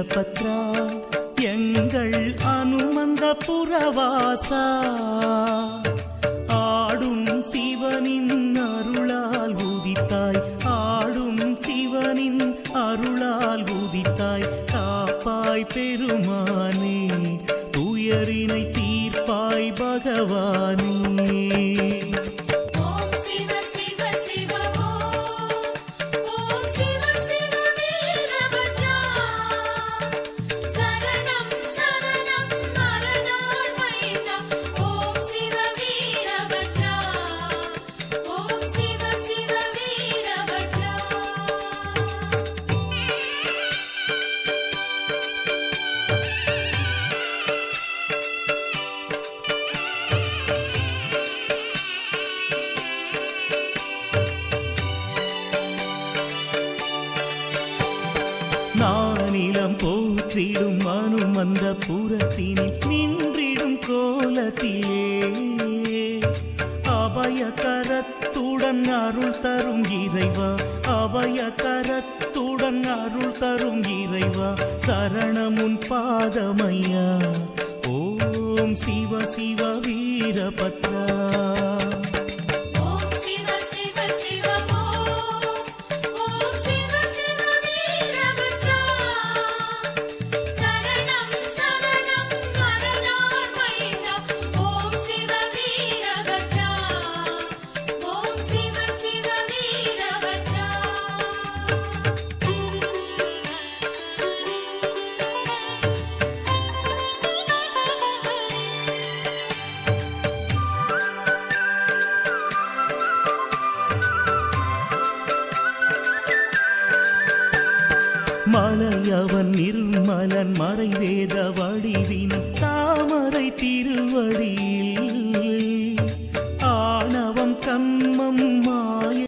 வீரபத்ரா எங்கள் அனுமந்த புரவாசா ஆடும் சிவனின் அருளால் உதித்தாய் ஆடும் சிவனின் அருளால் உதித்தாய் காப்பாய் பெருமானே துயரினை தீர்ப்பாய் பகவானே நானிலம் போற்றிடும் அனுமந்த புரத்தினில் நின்றிடும் கோலத்திலே அபயகரத்துடன் அருள் தரும் இறைவா அபயகரத்துடன் அருள் தரும் இறைவா சரணமுன் பாதமையா ஓம் சிவ சிவ வீரபத்ரா மலையவன் நிர்மலன் மறைவேத வடிவின் தாமரை திருவடியில் ஆணவம் கண்மம்